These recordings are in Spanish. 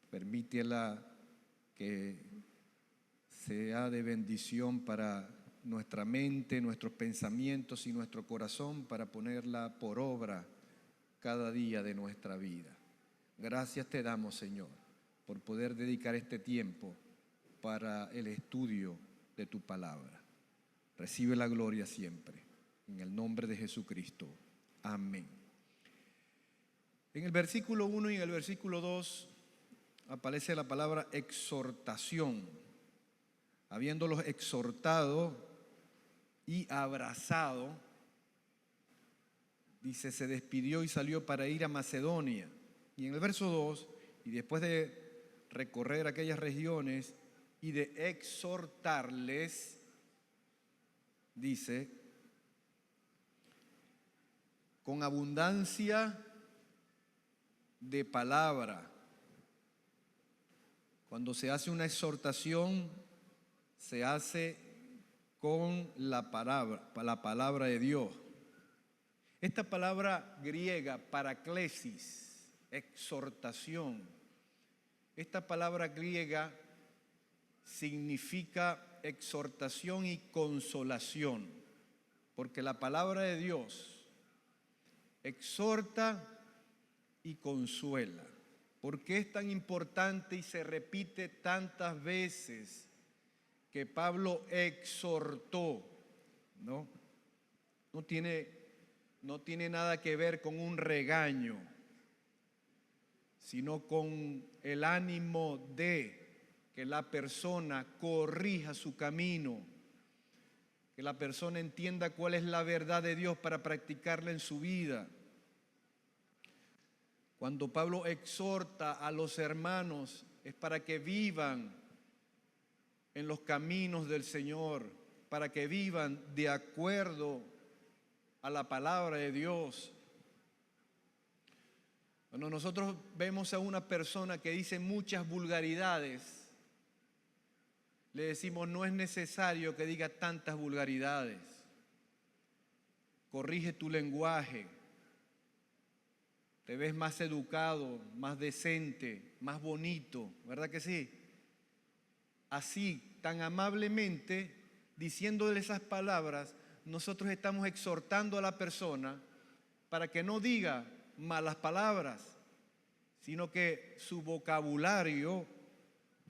Permítela que sea de bendición para nuestra mente, nuestros pensamientos y nuestro corazón, para ponerla por obra cada día de nuestra vida. Gracias te damos, Señor, por poder dedicar este tiempo para el estudio de tu palabra. Recibe la gloria siempre, en el nombre de Jesucristo. Amén. En el versículo 1 y en el versículo 2 aparece la palabra exhortación. Habiéndolos exhortado y abrazado, dice, se despidió y salió para ir a Macedonia. Y en el verso 2, y después de recorrer aquellas regiones y de exhortarles, dice, con abundancia de palabra. Cuando se hace una exhortación, se hace con la palabra de Dios. Esta palabra griega, paraklesis, exhortación, esta palabra griega significa exhortación y consolación, porque la palabra de Dios exhorta y consuela. ¿Por qué es tan importante y se repite tantas veces que Pablo exhortó? No tiene nada que ver con un regaño, sino con el ánimo de que la persona corrija su camino, que la persona entienda cuál es la verdad de Dios para practicarla en su vida. Cuando Pablo exhorta a los hermanos, es para que vivan en los caminos del Señor, para que vivan de acuerdo a la palabra de Dios. Cuando nosotros vemos a una persona que dice muchas vulgaridades, le decimos, no es necesario que diga tantas vulgaridades. Corrige tu lenguaje. Te ves más educado, más decente, más bonito, ¿verdad que sí? Así, tan amablemente, diciéndole esas palabras, nosotros estamos exhortando a la persona para que no diga malas palabras, sino que su vocabulario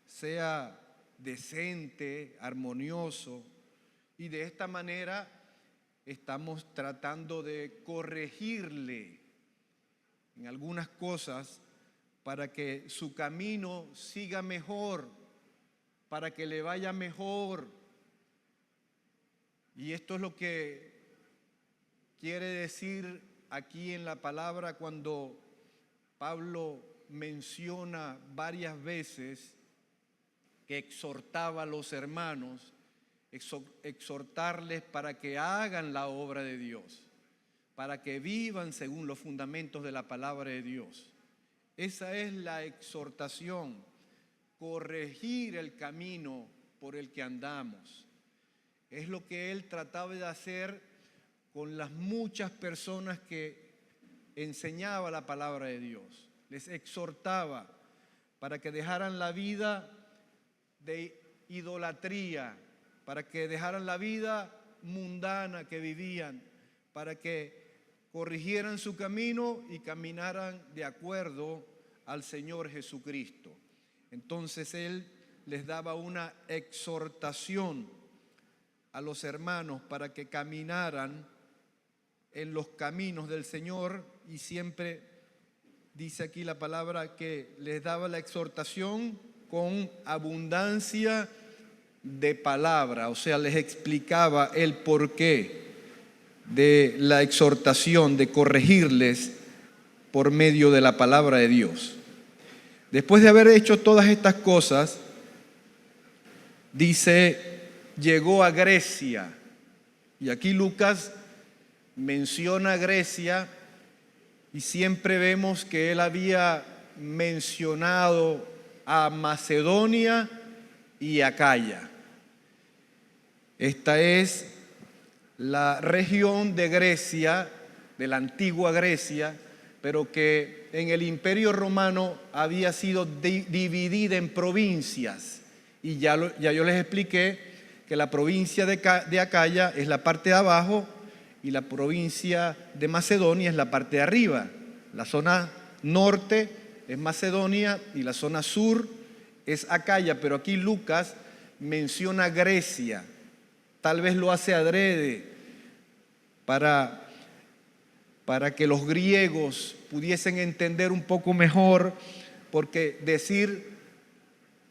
sea decente, armonioso, y de esta manera estamos tratando de corregirle en algunas cosas para que su camino siga mejor, para que le vaya mejor. Y esto es lo que quiere decir aquí en la palabra cuando Pablo menciona varias veces que exhortaba a los hermanos, exhortarles para que hagan la obra de Dios, para que vivan según los fundamentos de la palabra de Dios. Esa es la exhortación, corregir el camino por el que andamos. Es lo que él trataba de hacer con las muchas personas que enseñaba la palabra de Dios. Les exhortaba para que dejaran la vida de idolatría, para que dejaran la vida mundana que vivían, para que corrigieran su camino y caminaran de acuerdo al Señor Jesucristo. Entonces él les daba una exhortación a los hermanos para que caminaran en los caminos del Señor, y siempre dice aquí la palabra que les daba la exhortación con abundancia de palabra, o sea, les explicaba el porqué de la exhortación, de corregirles por medio de la palabra de Dios. Después de haber hecho todas estas cosas, dice, llegó a Grecia. Y aquí Lucas menciona Grecia y siempre vemos que él había mencionado a Macedonia y Acaya. Esta es la región de Grecia, de la antigua Grecia, pero que en el Imperio Romano había sido dividida en provincias. Y ya yo les expliqué que la provincia de Acaya es la parte de abajo y la provincia de Macedonia es la parte de arriba. La zona norte es Macedonia y la zona sur es Acaya, pero aquí Lucas menciona Grecia. Tal vez lo hace adrede para que los griegos pudiesen entender un poco mejor, porque decir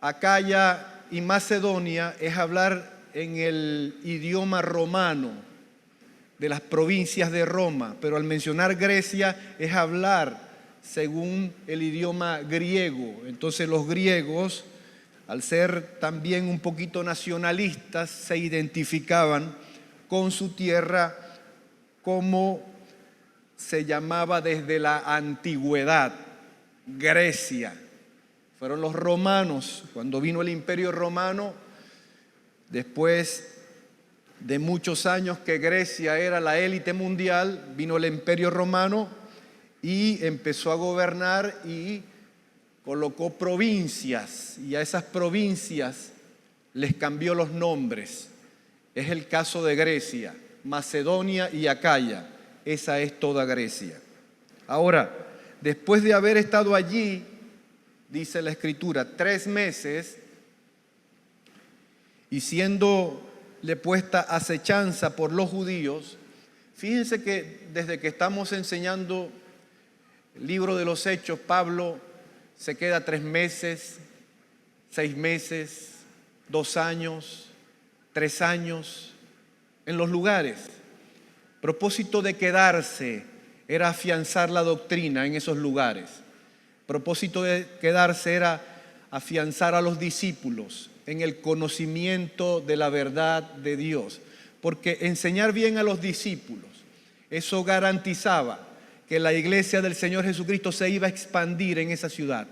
Acaya y Macedonia es hablar en el idioma romano de las provincias de Roma, pero al mencionar Grecia es hablar según el idioma griego. Entonces los griegos, al ser también un poquito nacionalistas, se identificaban con su tierra como se llamaba desde la antigüedad, Grecia. Fueron los romanos, cuando vino el Imperio Romano, después de muchos años que Grecia era la élite mundial, vino el Imperio Romano y empezó a gobernar y colocó provincias, y a esas provincias les cambió los nombres. Es el caso de Grecia, Macedonia y Acaya. Esa es toda Grecia. Ahora, después de haber estado allí, dice la Escritura, 3 meses, y siéndole puesta acechanza por los judíos. Fíjense que desde que estamos enseñando el libro de los Hechos, Pablo se queda 3 meses, 6 meses, 2 años, 3 años en los lugares. Propósito de quedarse era afianzar la doctrina en esos lugares. Propósito de quedarse era afianzar a los discípulos en el conocimiento de la verdad de Dios. Porque enseñar bien a los discípulos, eso garantizaba que la iglesia del Señor Jesucristo se iba a expandir en esa ciudad.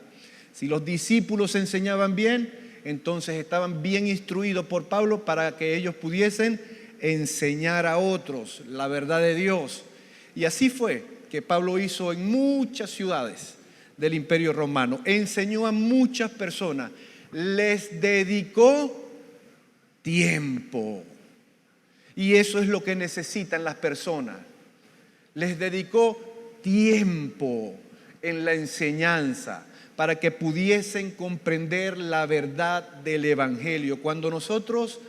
Si los discípulos enseñaban bien, entonces estaban bien instruidos por Pablo para que ellos pudiesen enseñar a otros la verdad de Dios. Y así fue que Pablo hizo en muchas ciudades del Imperio Romano. Enseñó a muchas personas, les dedicó tiempo. Y eso es lo que necesitan las personas. Les dedicó tiempo en la enseñanza para que pudiesen comprender la verdad del Evangelio. Cuando nosotros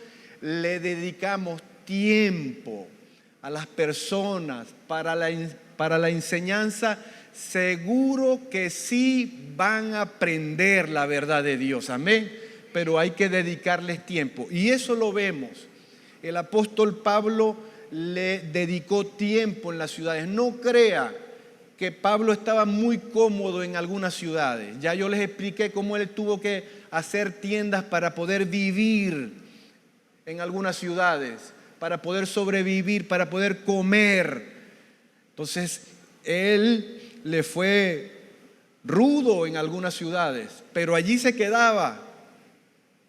le dedicamos tiempo a las personas para la enseñanza, seguro que sí van a aprender la verdad de Dios, amén, pero hay que dedicarles tiempo, y eso lo vemos. El apóstol Pablo le dedicó tiempo en las ciudades. No crea que Pablo estaba muy cómodo en algunas ciudades. Ya yo les expliqué cómo él tuvo que hacer tiendas para poder vivir en algunas ciudades, para poder sobrevivir, para poder comer. Entonces, él le fue rudo en algunas ciudades, pero allí se quedaba.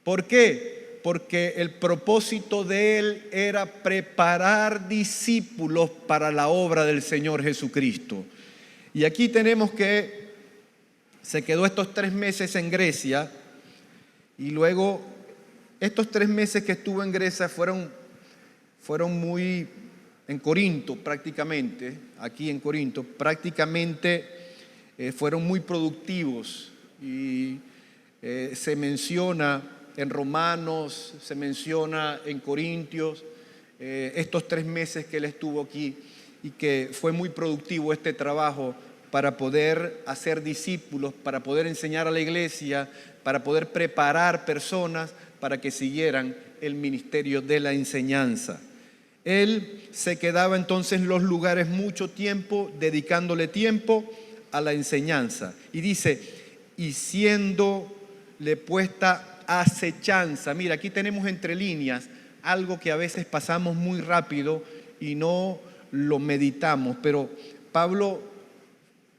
¿Por qué? Porque el propósito de él era preparar discípulos para la obra del Señor Jesucristo. Y aquí tenemos que se quedó estos 3 meses en Grecia, y luego estos 3 meses que estuvo en Grecia fueron muy en Corinto prácticamente, aquí en Corinto, prácticamente fueron muy productivos, y se menciona en Romanos, se menciona en Corintios, estos 3 meses que él estuvo aquí, y que fue muy productivo este trabajo para poder hacer discípulos, para poder enseñar a la iglesia, para poder preparar personas para que siguieran el ministerio de la enseñanza. Él se quedaba entonces en los lugares mucho tiempo, dedicándole tiempo a la enseñanza. Y dice, y siéndole puesta acechanza. Mira, aquí tenemos entre líneas algo que a veces pasamos muy rápido y no lo meditamos, pero Pablo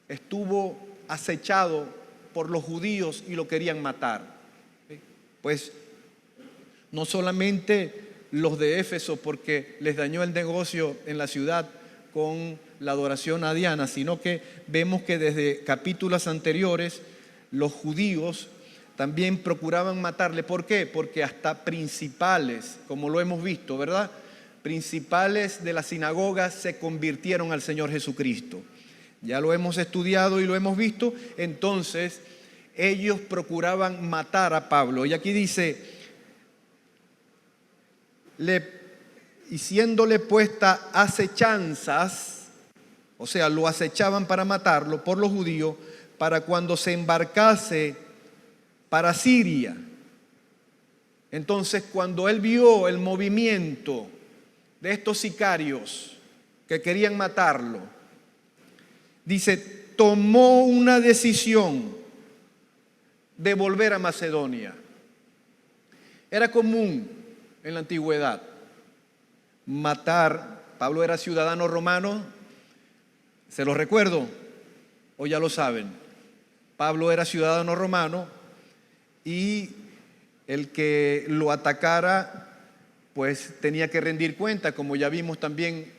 estuvo acechado por los judíos y lo querían matar. Pues no solamente los de Éfeso, porque les dañó el negocio en la ciudad con la adoración a Diana, sino que vemos que desde capítulos anteriores los judíos también procuraban matarle. ¿Por qué? Porque hasta principales, como lo hemos visto, ¿verdad? Principales de las sinagogas se convirtieron al Señor Jesucristo. Ya lo hemos estudiado y lo hemos visto. Entonces ellos procuraban matar a Pablo. Y aquí dice, y siéndole puesta acechanzas, o sea, lo acechaban para matarlo por los judíos, para cuando se embarcase para Siria. Entonces, cuando él vio el movimiento de estos sicarios que querían matarlo, dice, tomó una decisión de volver a Macedonia. Era común en la antigüedad matar. Pablo era ciudadano romano, se lo recuerdo, o ya lo saben. Pablo era ciudadano romano y el que lo atacara pues tenía que rendir cuenta, como ya vimos también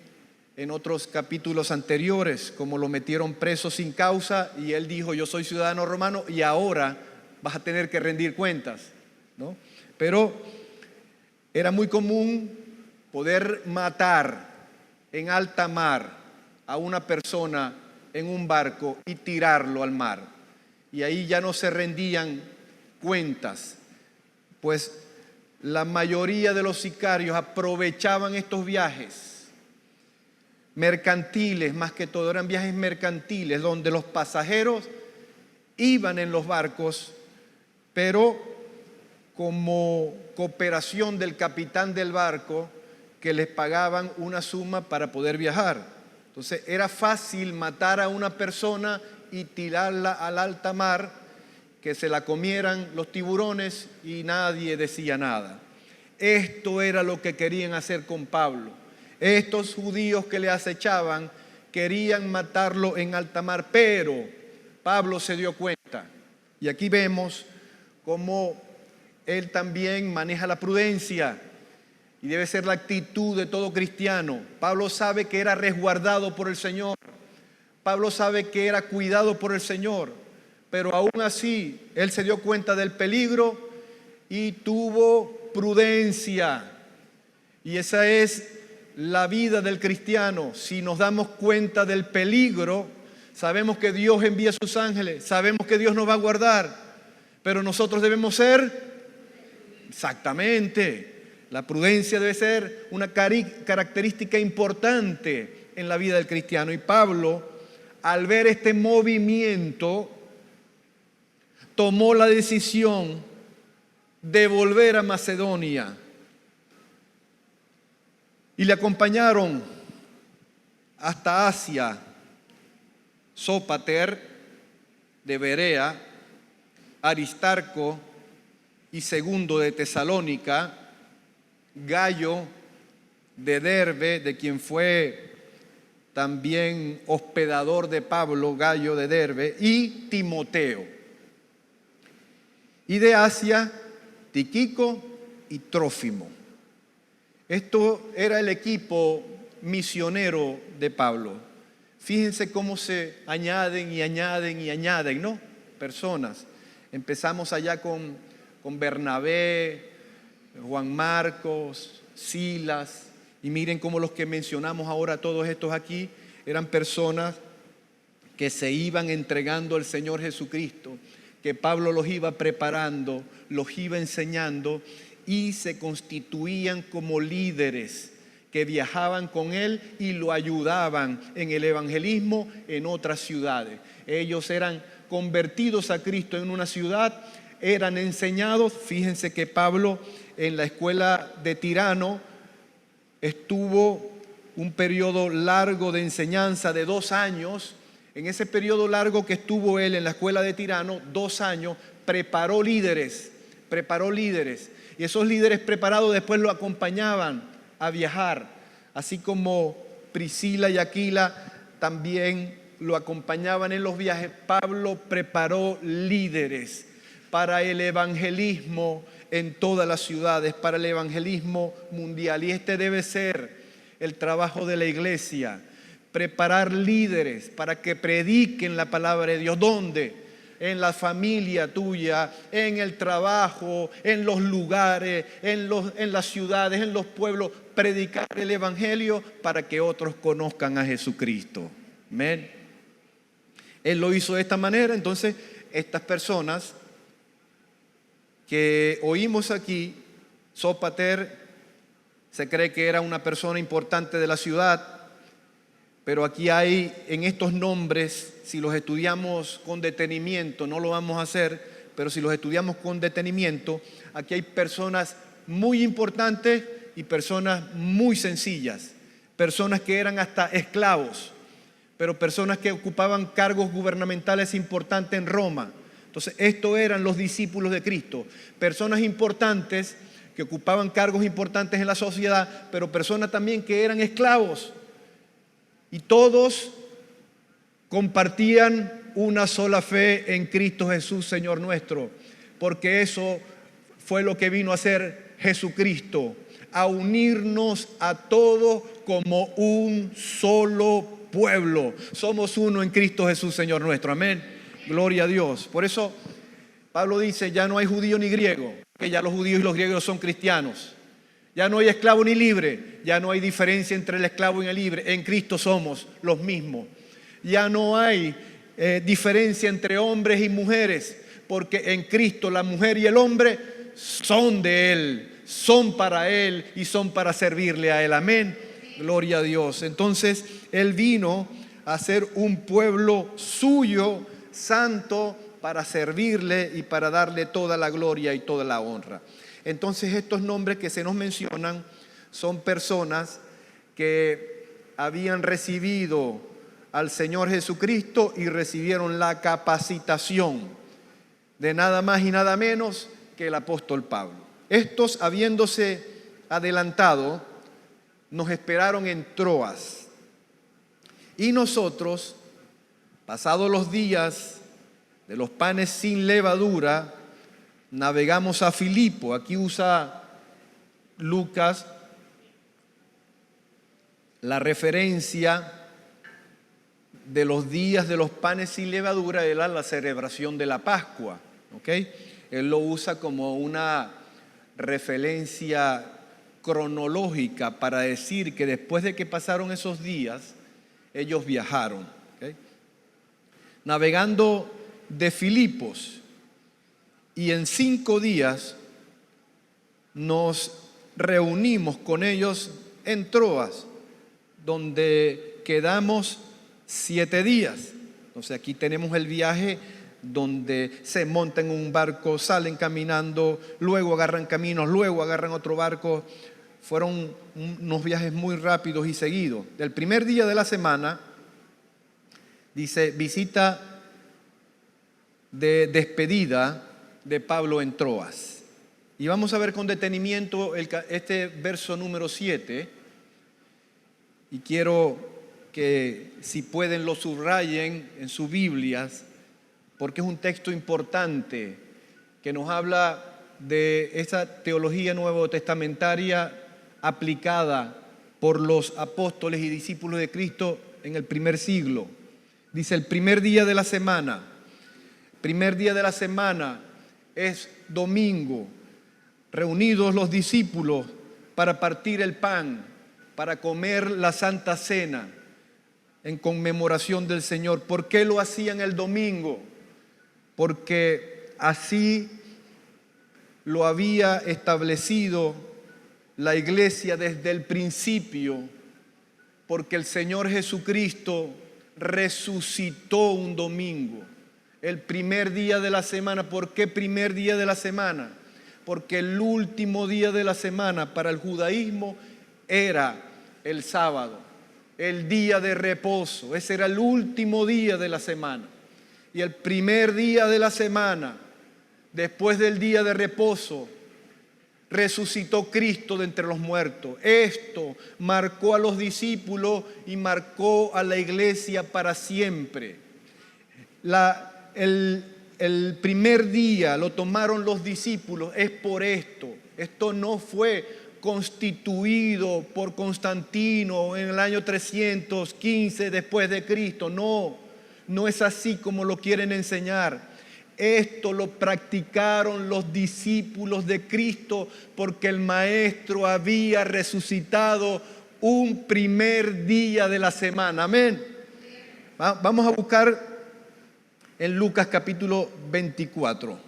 en otros capítulos anteriores, como lo metieron preso sin causa y él dijo, yo soy ciudadano romano y ahora vas a tener que rendir cuentas, ¿no? Pero era muy común poder matar en alta mar a una persona en un barco y tirarlo al mar. Y ahí ya no se rendían cuentas, pues la mayoría de los sicarios aprovechaban estos viajes mercantiles, más que todo eran viajes mercantiles, donde los pasajeros iban en los barcos, pero como cooperación del capitán del barco, que les pagaban una suma para poder viajar. Entonces era fácil matar a una persona y tirarla al alta mar, que se la comieran los tiburones y nadie decía nada. Esto era lo que querían hacer con Pablo. Estos judíos que le acechaban querían matarlo en alta mar, pero Pablo se dio cuenta. Y aquí vemos cómo él también maneja la prudencia. Y debe ser la actitud de todo cristiano. Pablo sabe que era resguardado por el Señor. Pablo sabe que era cuidado por el Señor. Pero aún así, él se dio cuenta del peligro y tuvo prudencia. Y esa es la vida del cristiano. Si nos damos cuenta del peligro, sabemos que Dios envía a sus ángeles, sabemos que Dios nos va a guardar. Pero nosotros debemos ser, exactamente, la prudencia debe ser una característica importante en la vida del cristiano. Y Pablo, al ver este movimiento, tomó la decisión de volver a Macedonia. Y le acompañaron hasta Asia, Sópater de Berea, Aristarco y Segundo de Tesalónica, Gayo de Derbe, de quien fue también hospedador de Pablo, Gayo de Derbe, y Timoteo. Y de Asia, Tíquico y Trófimo. Esto era el equipo misionero de Pablo. Fíjense cómo se añaden y añaden y añaden, ¿no? Personas. Empezamos allá con Bernabé, Juan Marcos, Silas, y miren cómo los que mencionamos ahora, todos estos aquí, eran personas que se iban entregando al Señor Jesucristo, que Pablo los iba preparando, los iba enseñando y se constituían como líderes que viajaban con él y lo ayudaban en el evangelismo en otras ciudades. Ellos eran convertidos a Cristo en una ciudad, eran enseñados. Fíjense que Pablo en la escuela de Tirano estuvo un periodo largo de enseñanza de 2 años. En ese periodo largo que estuvo él en la escuela de Tirano, 2 años, preparó líderes. Y esos líderes preparados después lo acompañaban a viajar. Así como Priscila y Aquila también lo acompañaban en los viajes. Pablo preparó líderes para el evangelismo en todas las ciudades, para el evangelismo mundial. Y este debe ser el trabajo de la iglesia: preparar líderes para que prediquen la palabra de Dios. ¿Dónde? En la familia tuya, en el trabajo, en los lugares, en las ciudades, en los pueblos. Predicar el evangelio para que otros conozcan a Jesucristo. Amén. Él lo hizo de esta manera. Entonces, estas personas que oímos aquí, Sópater se cree que era una persona importante de la ciudad, pero aquí hay en estos nombres, si los estudiamos con detenimiento, no lo vamos a hacer, pero si los estudiamos con detenimiento, aquí hay personas muy importantes y personas muy sencillas, personas que eran hasta esclavos, pero personas que ocupaban cargos gubernamentales importantes en Roma. Entonces, estos eran los discípulos de Cristo, personas importantes que ocupaban cargos importantes en la sociedad, pero personas también que eran esclavos. Y todos compartían una sola fe en Cristo Jesús, Señor nuestro, porque eso fue lo que vino a hacer Jesucristo, a unirnos a todos como un solo pueblo. Somos uno en Cristo Jesús, Señor nuestro. Amén. Gloria a Dios. Por eso Pablo dice, ya no hay judío ni griego, que ya los judíos y los griegos son cristianos. Ya no hay esclavo ni libre, ya no hay diferencia entre el esclavo y el libre. En Cristo somos los mismos. Ya no hay diferencia entre hombres y mujeres, porque en Cristo la mujer y el hombre son de Él, son para Él y son para servirle a Él. Amén. Gloria a Dios. Entonces, Él vino a ser un pueblo suyo, santo, para servirle y para darle toda la gloria y toda la honra. Entonces, estos nombres que se nos mencionan son personas que habían recibido al Señor Jesucristo y recibieron la capacitación de nada más y nada menos que el apóstol Pablo. Estos, habiéndose adelantado, nos esperaron en Troas. Y nosotros, pasados los días de los panes sin levadura, navegamos a Filipo. Aquí usa Lucas la referencia de los días de los panes sin levadura, era la celebración de la Pascua. ¿Okay? Él lo usa como una referencia cronológica para decir que después de que pasaron esos días, ellos viajaron. ¿Okay? Navegando de Filipos, y en 5 días nos reunimos con ellos en Troas, donde quedamos 7 días. Entonces aquí tenemos el viaje donde se montan en un barco, salen caminando, luego agarran caminos, luego agarran otro barco. Fueron unos viajes muy rápidos y seguidos. El primer día de la semana, dice, visita de despedida de Pablo en Troas. Y vamos a ver con detenimiento este verso número 7. Y quiero que, si pueden, lo subrayen en sus Biblias, porque es un texto importante que nos habla de esa teología nuevo testamentaria aplicada por los apóstoles y discípulos de Cristo en el primer siglo. Dice, el primer día de la semana. Primer día de la semana es domingo. Reunidos los discípulos para partir el pan, para comer la Santa Cena en conmemoración del Señor. ¿Por qué lo hacían el domingo? Porque así lo había establecido la iglesia desde el principio, porque el Señor Jesucristo resucitó un domingo, el primer día de la semana. ¿Por qué primer día de la semana? Porque el último día de la semana para el judaísmo era el sábado, el día de reposo. Ese era el último día de la semana. Y el primer día de la semana, después del día de reposo, resucitó Cristo de entre los muertos. Esto marcó a los discípulos y marcó a la iglesia para siempre. El primer día lo tomaron los discípulos, es por esto. Esto no fue constituido por Constantino en el año 315 después de Cristo. No, no es así como lo quieren enseñar. Esto lo practicaron los discípulos de Cristo porque el Maestro había resucitado un primer día de la semana. Amén. Vamos a buscar en Lucas capítulo 24.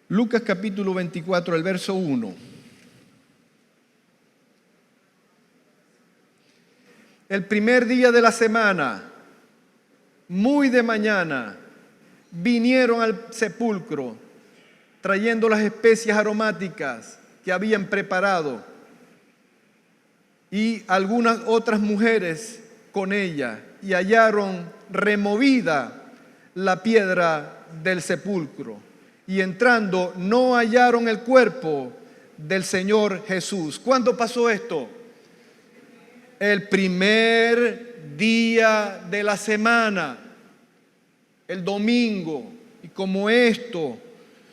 Lucas capítulo 24, el verso 1. El primer día de la semana, muy de mañana, vinieron al sepulcro trayendo las especias aromáticas que habían preparado y algunas otras mujeres con ella, y hallaron removida la piedra del sepulcro, y entrando no hallaron el cuerpo del Señor Jesús. ¿Cuándo pasó esto? El primer día de la semana, el domingo. Y como esto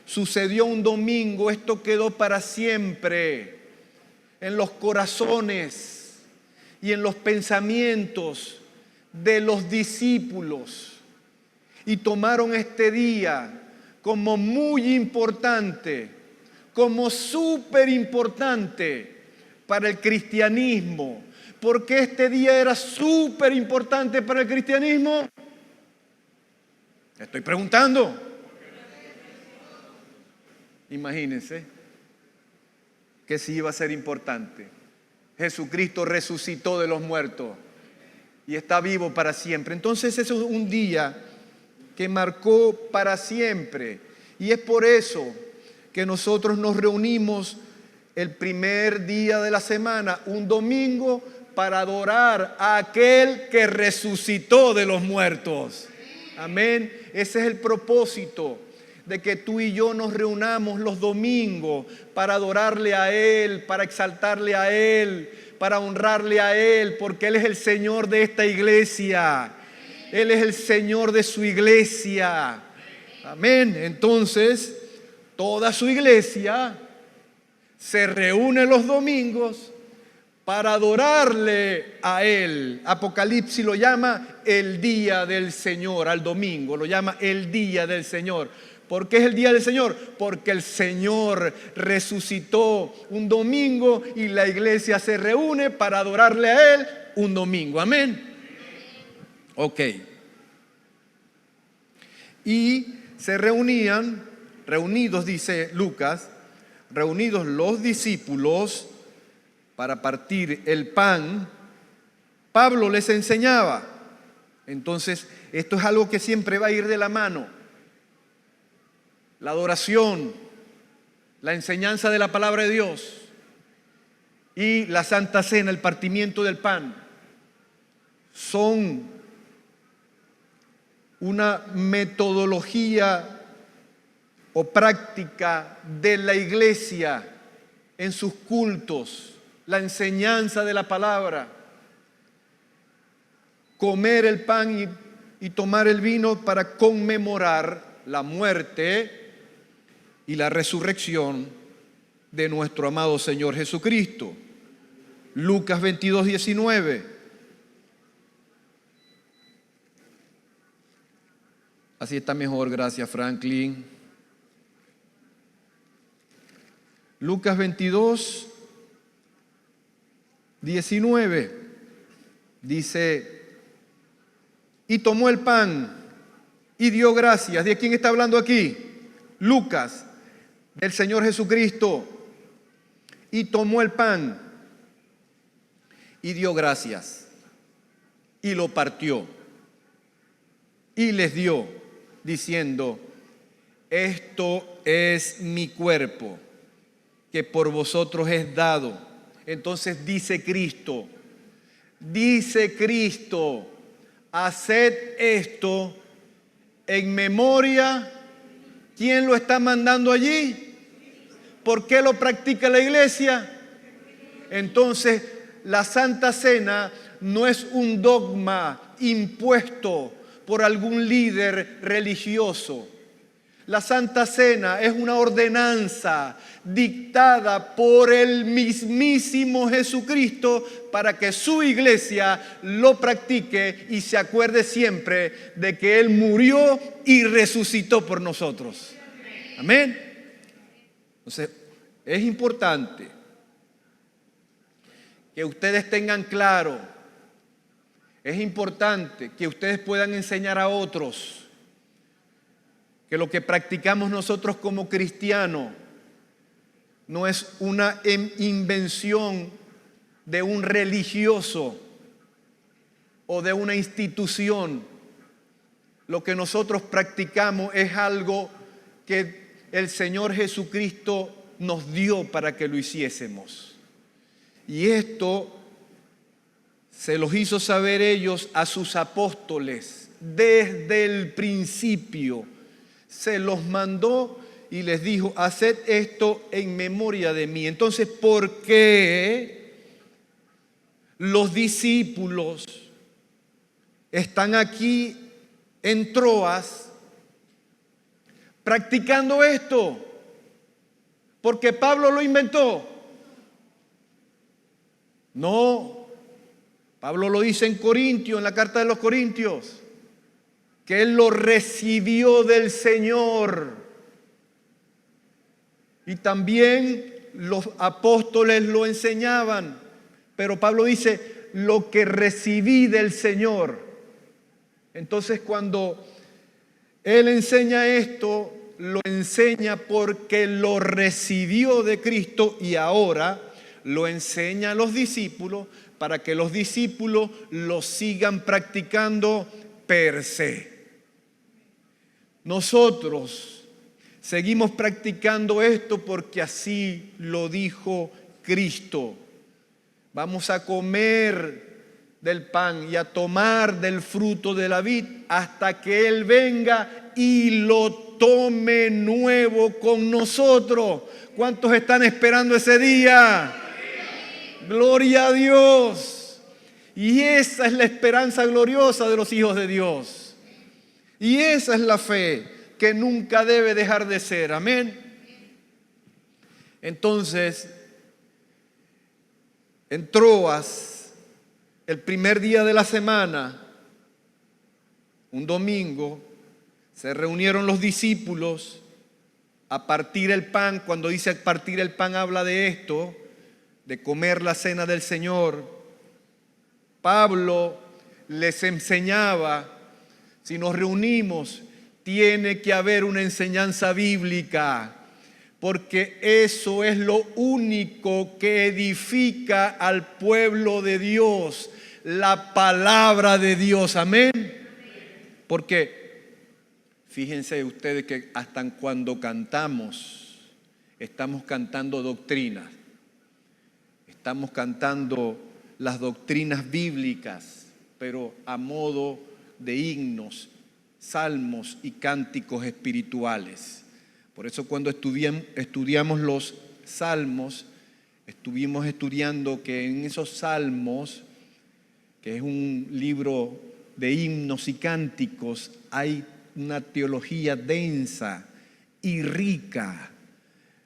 sucedió un domingo, esto quedó para siempre en los corazones y en los pensamientos de los discípulos. Y tomaron este día como muy importante, como súper importante para el cristianismo. ¿Por qué este día era súper importante para el cristianismo? Estoy preguntando. Imagínense que sí iba a ser importante. Jesucristo resucitó de los muertos y está vivo para siempre. Entonces eso es un día que marcó para siempre. Y es por eso que nosotros nos reunimos el primer día de la semana, un domingo, para adorar a aquel que resucitó de los muertos. Amén. Ese es el propósito de que tú y yo nos reunamos los domingos para adorarle a Él, para exaltarle a Él, para honrarle a Él, porque Él es el Señor de esta iglesia. Él es el Señor de su iglesia. Amén. Entonces, toda su iglesia se reúne los domingos para adorarle a Él. Apocalipsis lo llama el día del Señor, al domingo, lo llama el día del Señor. ¿Por qué es el día del Señor? Porque el Señor resucitó un domingo y la iglesia se reúne para adorarle a Él un domingo. Amén. Ok. Y se reunidos, dice Lucas, reunidos los discípulos para partir el pan, Pablo les enseñaba. Entonces, esto es algo que siempre va a ir de la mano. La adoración, la enseñanza de la palabra de Dios y la Santa Cena, el partimiento del pan, son una metodología o práctica de la iglesia en sus cultos. La enseñanza de la palabra, comer el pan y tomar el vino para conmemorar la muerte y la resurrección de nuestro amado Señor Jesucristo. Lucas 22, 19. Así está mejor, gracias Franklin. Lucas 22, 19 dice: y tomó el pan y dio gracias. ¿De quién está hablando aquí? Lucas, del Señor Jesucristo. Y tomó el pan y dio gracias y lo partió y les dio, diciendo: esto es mi cuerpo que por vosotros es dado. Entonces dice Cristo, haced esto en memoria. ¿Quién lo está mandando allí? ¿Por qué lo practica la iglesia? Entonces, la Santa Cena no es un dogma impuesto por algún líder religioso. La Santa Cena es una ordenanza dictada por el mismísimo Jesucristo para que su iglesia lo practique y se acuerde siempre de que Él murió y resucitó por nosotros. Amén. Entonces, es importante que ustedes tengan claro, es importante que ustedes puedan enseñar a otros que lo que practicamos nosotros como cristianos no es una invención de un religioso o de una institución. Lo que nosotros practicamos es algo que el Señor Jesucristo nos dio para que lo hiciésemos. Y esto se los hizo saber ellos a sus apóstoles desde el principio. Se los mandó y les dijo: haced esto en memoria de mí. Entonces, ¿por qué los discípulos están aquí en Troas practicando esto? ¿Porque Pablo lo inventó? No. Pablo lo dice en Corintios, en la carta de los Corintios, que él lo recibió del Señor. Y también los apóstoles lo enseñaban. Pero Pablo dice: lo que recibí del Señor. Entonces, cuando él enseña esto, lo enseña porque lo recibió de Cristo y ahora lo enseña a los discípulos para que los discípulos lo sigan practicando per se. Nosotros seguimos practicando esto porque así lo dijo Cristo. Vamos a comer del pan y a tomar del fruto de la vid hasta que Él venga y lo tome nuevo con nosotros. ¿Cuántos están esperando ese día? Gloria a Dios. Y esa es la esperanza gloriosa de los hijos de Dios. Y esa es la fe que nunca debe dejar de ser. Amén. Entonces, en Troas, el primer día de la semana, un domingo, se reunieron los discípulos a partir el pan. Cuando dice partir el pan, habla de esto, de comer la cena del Señor. Pablo les enseñaba: si nos reunimos, tiene que haber una enseñanza bíblica, porque eso es lo único que edifica al pueblo de Dios, la palabra de Dios. Amén. Porque fíjense ustedes que hasta cuando cantamos, estamos cantando doctrinas, estamos cantando las doctrinas bíblicas, pero a modo de himnos, salmos y cánticos espirituales. Por eso cuando estudiamos los salmos, estuvimos estudiando que en esos salmos, que es un libro de himnos y cánticos, hay una teología densa y rica.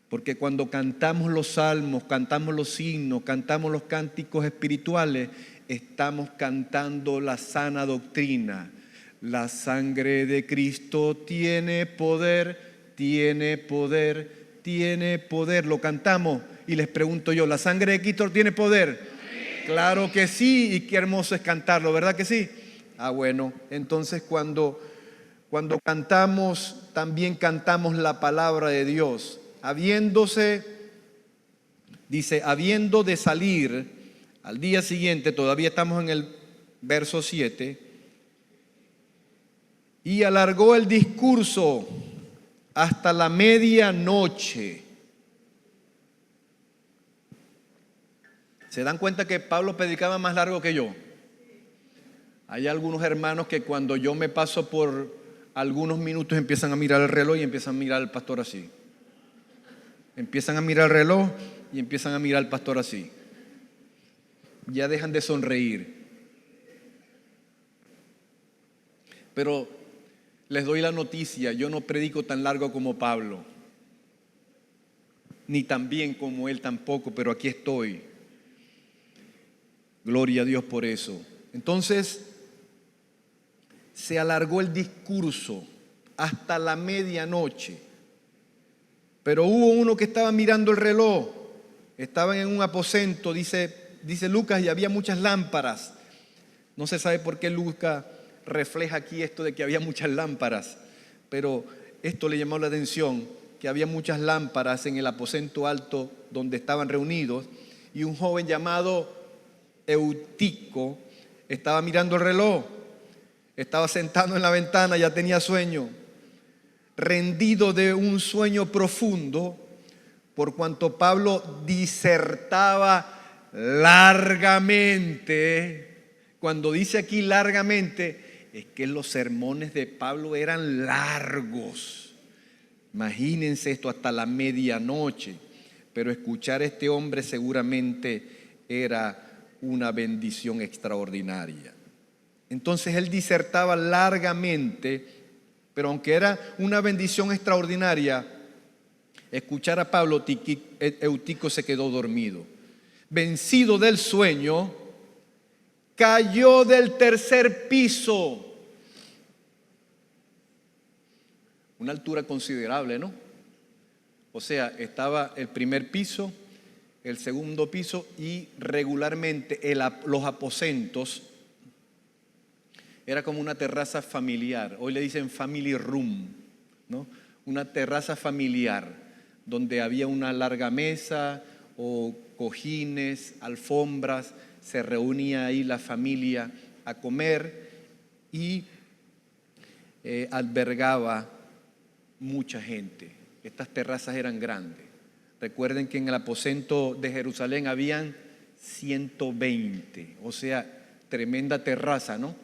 Porque cuando cantamos los salmos, cantamos los himnos, cantamos los cánticos espirituales, estamos cantando la sana doctrina. La sangre de Cristo tiene poder, tiene poder, tiene poder. Lo cantamos y les pregunto yo: ¿la sangre de Cristo tiene poder? Sí. Claro que sí, y qué hermoso es cantarlo, ¿verdad que sí? Bueno, entonces cuando cantamos, también cantamos la palabra de Dios. Habiendo de salir al día siguiente, todavía estamos en el verso 7, y alargó el discurso hasta la medianoche. ¿Se dan cuenta que Pablo predicaba más largo que yo? Hay algunos hermanos que cuando yo me paso por algunos minutos empiezan a mirar el reloj y empiezan a mirar al pastor así. Empiezan a mirar el reloj y empiezan a mirar al pastor así. Ya dejan de sonreír. Pero les doy la noticia, yo no predico tan largo como Pablo, ni tan bien como él tampoco, pero aquí estoy. Gloria a Dios por eso. Entonces, se alargó el discurso hasta la medianoche. Pero hubo uno que estaba mirando el reloj. Estaban en un aposento, dice Lucas, y había muchas lámparas. No se sabe por qué Lucas refleja aquí esto de que había muchas lámparas, pero esto le llamó la atención, que había muchas lámparas en el aposento alto donde estaban reunidos, y un joven llamado Eutico estaba mirando el reloj, estaba sentado en la ventana, ya tenía sueño, rendido de un sueño profundo, por cuanto Pablo disertaba largamente. Cuando dice aquí largamente, es que los sermones de Pablo eran largos. Imagínense esto, hasta la medianoche. Pero escuchar a este hombre seguramente era una bendición extraordinaria. Entonces él disertaba largamente, pero aunque era una bendición extraordinaria, escuchar a Pablo, Eutico se quedó dormido. Vencido del sueño, cayó del tercer piso. Una altura considerable, ¿no? O sea, estaba el primer piso, el segundo piso, y regularmente los aposentos era como una terraza familiar. Hoy le dicen family room, ¿no? Una terraza familiar donde había una larga mesa o cojines, alfombras. Se reunía ahí la familia a comer y albergaba mucha gente. Estas terrazas eran grandes. Recuerden que en el aposento de Jerusalén habían 120, o sea, tremenda terraza, ¿no?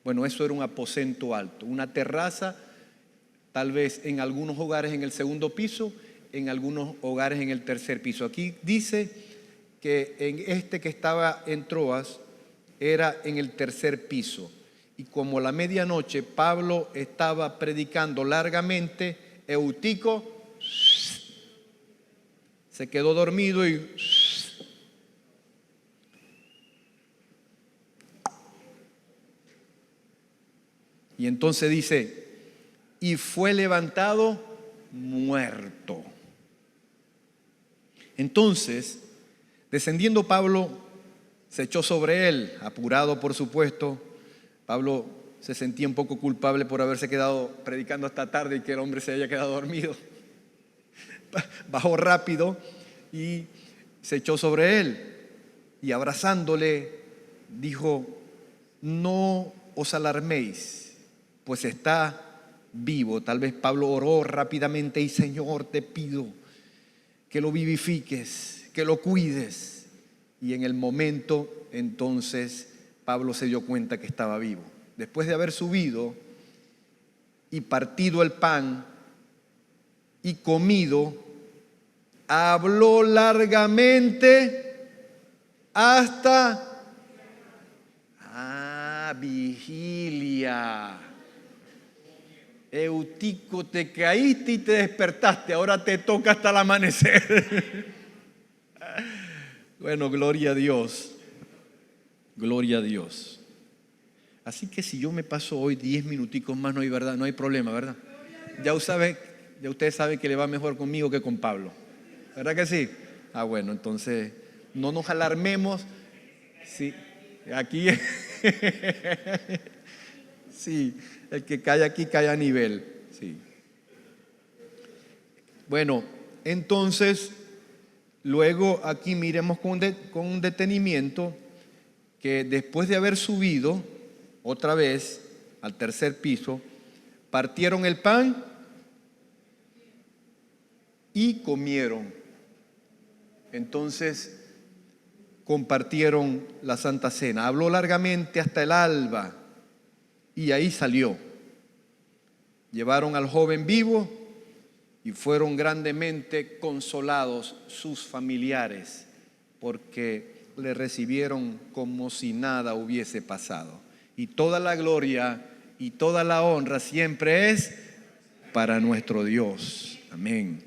Bueno, eso era un aposento alto, una terraza, tal vez en algunos hogares en el segundo piso, en algunos hogares en el tercer piso. Aquí dice que en este que estaba en Troas era en el tercer piso. Y como la medianoche Pablo estaba predicando largamente, Eutico se quedó dormido y entonces dice, y fue levantado muerto. Entonces, descendiendo Pablo, se echó sobre él, apurado por supuesto. Pablo se sentía un poco culpable por haberse quedado predicando hasta tarde y que el hombre se haya quedado dormido. Bajó rápido y se echó sobre él y abrazándole dijo, no os alarméis, pues está vivo. Tal vez Pablo oró rápidamente y Señor, te pido que lo vivifiques, que lo cuides. Y en el momento entonces Pablo se dio cuenta que estaba vivo. Después de haber subido y partido el pan y comido, habló largamente hasta vigilia. Eutico, te caíste y te despertaste, ahora te toca hasta el amanecer. Bueno, gloria a Dios. Gloria a Dios. Así que si yo me paso hoy 10 minuticos más, no hay problema, ¿verdad? Ya ustedes saben que le va mejor conmigo que con Pablo. ¿Verdad que sí? Bueno, entonces no nos alarmemos. Sí, aquí sí, el que cae aquí cae a nivel. Sí. Bueno, entonces luego aquí miremos con un detenimiento que después de haber subido otra vez al tercer piso, partieron el pan y comieron. Entonces compartieron la Santa Cena. Habló largamente hasta el alba y ahí salió. Llevaron al joven vivo y fueron grandemente consolados sus familiares porque le recibieron como si nada hubiese pasado. Y toda la gloria y toda la honra siempre es para nuestro Dios. Amén.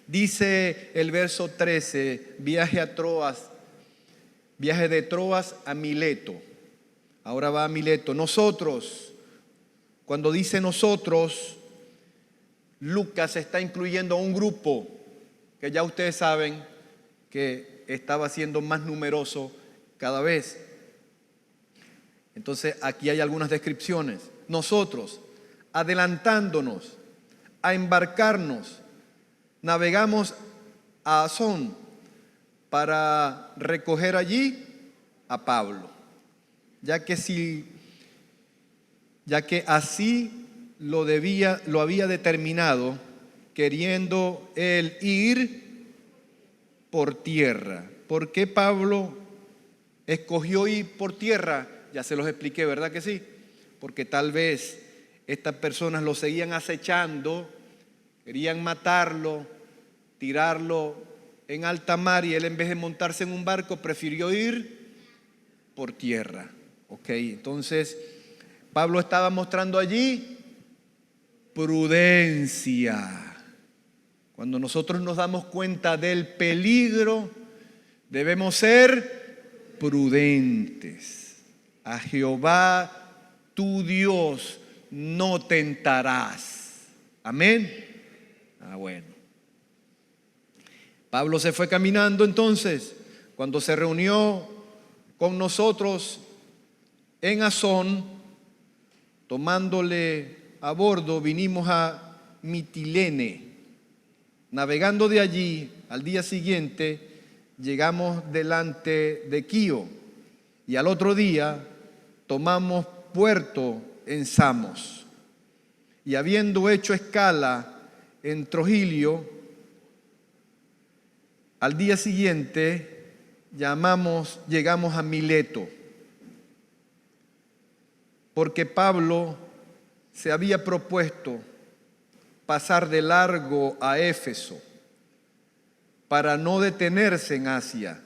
Dice el verso 13, viaje de Troas a Mileto. Ahora va a Mileto. Nosotros, cuando dice nosotros, Lucas está incluyendo a un grupo que ya ustedes saben que estaba siendo más numeroso cada vez. Entonces aquí hay algunas descripciones. Nosotros, adelantándonos a embarcarnos, navegamos a Asón para recoger allí a Pablo, ya que así lo había determinado, queriendo él ir por tierra. ¿Por qué Pablo escogió ir por tierra? Ya se los expliqué, ¿verdad que sí? Porque tal vez estas personas lo seguían acechando, querían matarlo, tirarlo en alta mar, y él, en vez de montarse en un barco, prefirió ir por tierra. Ok, entonces Pablo estaba mostrando allí prudencia. Cuando nosotros nos damos cuenta del peligro, debemos ser prudentes. A Jehová tu Dios no tentarás. Amén. Bueno. Pablo se fue caminando entonces. Cuando se reunió con nosotros en Asón, tomándole a bordo, vinimos a Mitilene. Navegando de allí, al día siguiente, llegamos delante de Quío, y al otro día tomamos puerto en Samos. Y habiendo hecho escala en Trogilio, al día siguiente llegamos a Mileto, porque Pablo se había propuesto pasar de largo a Éfeso para no detenerse en Asia,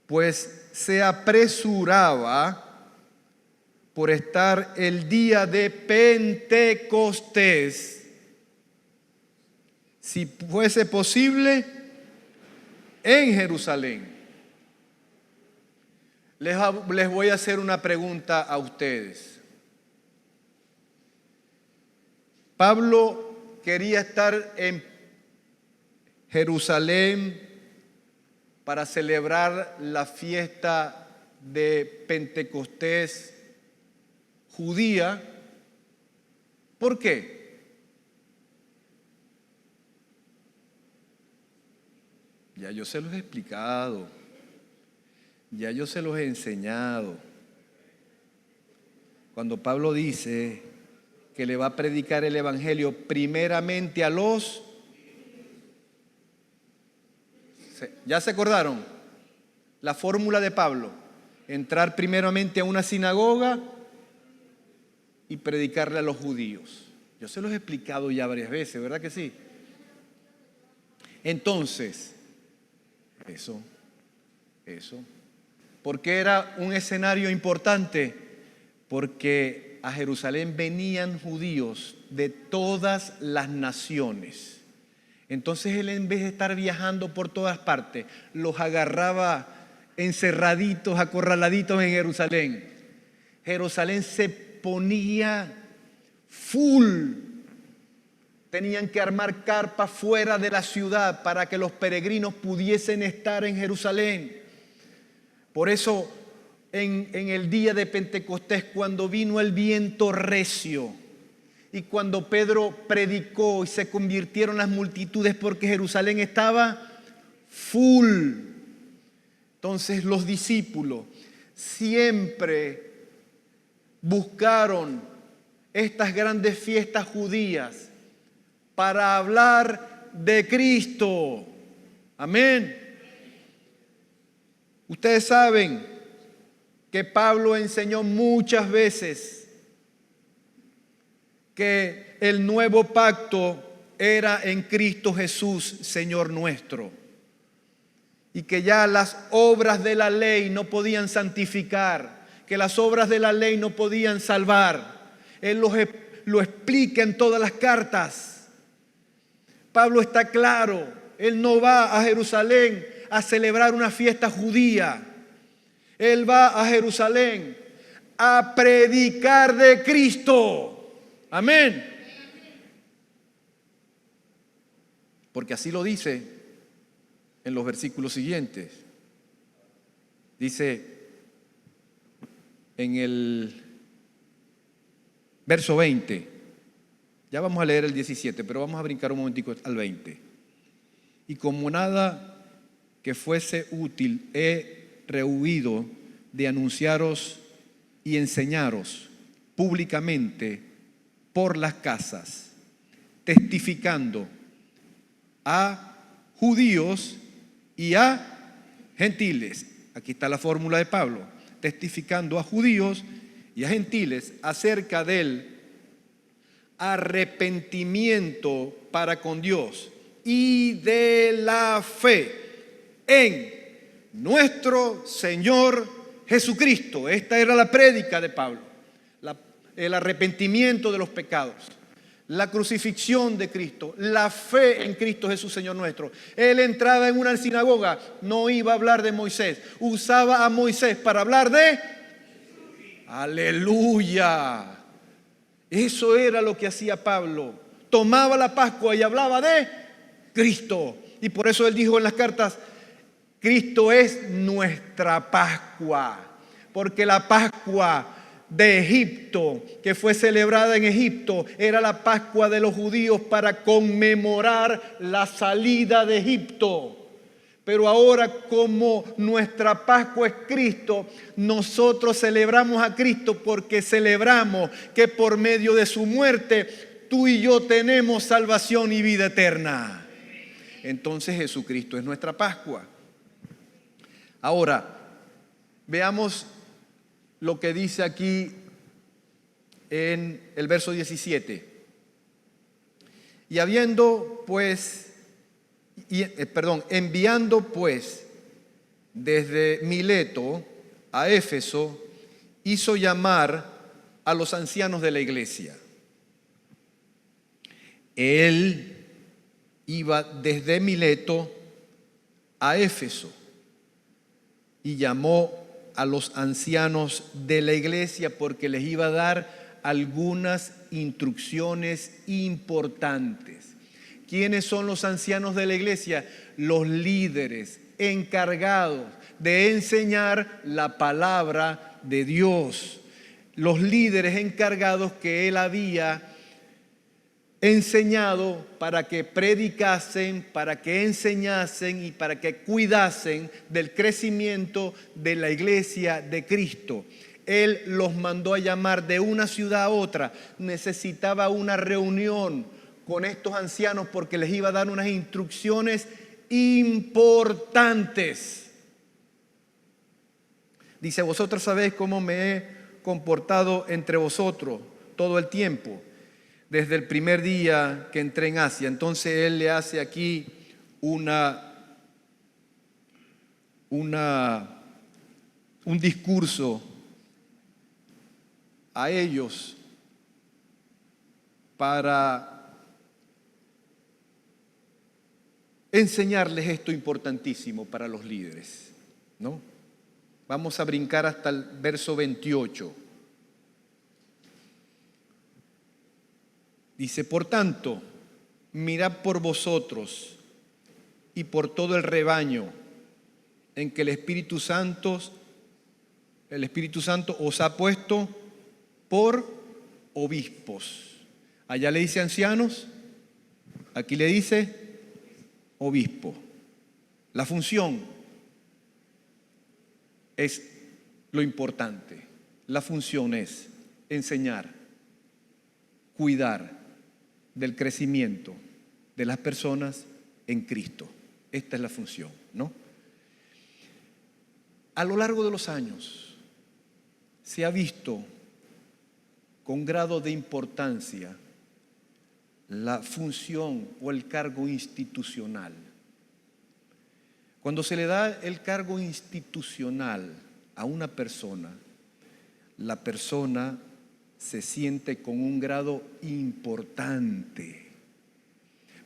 pues se apresuraba por estar el día de Pentecostés, si fuese posible, en Jerusalén. Les voy a hacer una pregunta a ustedes. Pablo quería estar en Jerusalén para celebrar la fiesta de Pentecostés judía. ¿Por qué? Ya yo se los he explicado, ya yo se los he enseñado. Cuando Pablo dice que le va a predicar el evangelio primeramente a los... ¿Ya se acordaron? La fórmula de Pablo: entrar primeramente a una sinagoga y predicarle a los judíos. Yo se los he explicado ya varias veces, ¿verdad que sí? Entonces, eso. ¿Por qué era un escenario importante? Porque a Jerusalén venían judíos de todas las naciones. Entonces él, en vez de estar viajando por todas partes, los agarraba encerraditos, acorraladitos en Jerusalén. Jerusalén se ponía full. Tenían que armar carpas fuera de la ciudad para que los peregrinos pudiesen estar en Jerusalén. Por eso, en el día de Pentecostés, cuando vino el viento recio y cuando Pedro predicó y se convirtieron las multitudes porque Jerusalén estaba full, entonces los discípulos siempre buscaron estas grandes fiestas judías para hablar de Cristo. Amén. Ustedes saben que Pablo enseñó muchas veces que el nuevo pacto era en Cristo Jesús, Señor nuestro, y que ya las obras de la ley no podían santificar, que las obras de la ley no podían salvar. Él lo explica en todas las cartas. Pablo está claro, él no va a Jerusalén a celebrar una fiesta judía. Él va a Jerusalén a predicar de Cristo. Amén. Porque así lo dice en los versículos siguientes. Dice en el verso 20, ya vamos a leer el 17, pero vamos a brincar un momentico al 20. Y como nada que fuese útil he rehuido de anunciaros y enseñaros públicamente por las casas, testificando a judíos y a gentiles. Aquí está la fórmula de Pablo, testificando a judíos y a gentiles acerca del arrepentimiento para con Dios y de la fe en nuestro Señor Jesucristo. Esta era la prédica de Pablo, el arrepentimiento de los pecados, la crucifixión de Cristo, la fe en Cristo Jesús Señor nuestro. Él entraba en una sinagoga, no iba a hablar de Moisés, usaba a Moisés para hablar de aleluya. Eso era lo que hacía Pablo. Tomaba la Pascua y hablaba de Cristo. Y por eso él dijo en las cartas, Cristo es nuestra Pascua. Porque la Pascua de Egipto, que fue celebrada en Egipto, era la Pascua de los judíos para conmemorar la salida de Egipto. Pero ahora, como nuestra Pascua es Cristo, nosotros celebramos a Cristo porque celebramos que por medio de su muerte tú y yo tenemos salvación y vida eterna. Entonces Jesucristo es nuestra Pascua. Ahora, veamos lo que dice aquí en el verso 17. Y enviando pues desde Mileto a Éfeso, hizo llamar a los ancianos de la iglesia. Él iba desde Mileto a Éfeso y llamó a los ancianos de la iglesia porque les iba a dar algunas instrucciones importantes. ¿Quiénes son los ancianos de la iglesia? Los líderes encargados de enseñar la palabra de Dios. Los líderes encargados que él había enseñado para que predicasen, para que enseñasen y para que cuidasen del crecimiento de la iglesia de Cristo. Él los mandó a llamar de una ciudad a otra. Necesitaba una reunión con estos ancianos porque les iba a dar unas instrucciones importantes. Dice, vosotros sabéis cómo me he comportado entre vosotros todo el tiempo, desde el primer día que entré en Asia. Entonces él le hace aquí un discurso a ellos para enseñarles esto importantísimo para los líderes, ¿no? Vamos a brincar hasta el verso 28. Dice, por tanto, mirad por vosotros y por todo el rebaño en que el Espíritu Santo os ha puesto por obispos. Allá le dice ancianos, aquí le dice obispo. La función es lo importante. La función es enseñar, cuidar del crecimiento de las personas en Cristo. Esta es la función, ¿no? A lo largo de los años se ha visto con grado de importancia la función o el cargo institucional. Cuando se le da el cargo institucional a una persona, la persona se siente con un grado importante.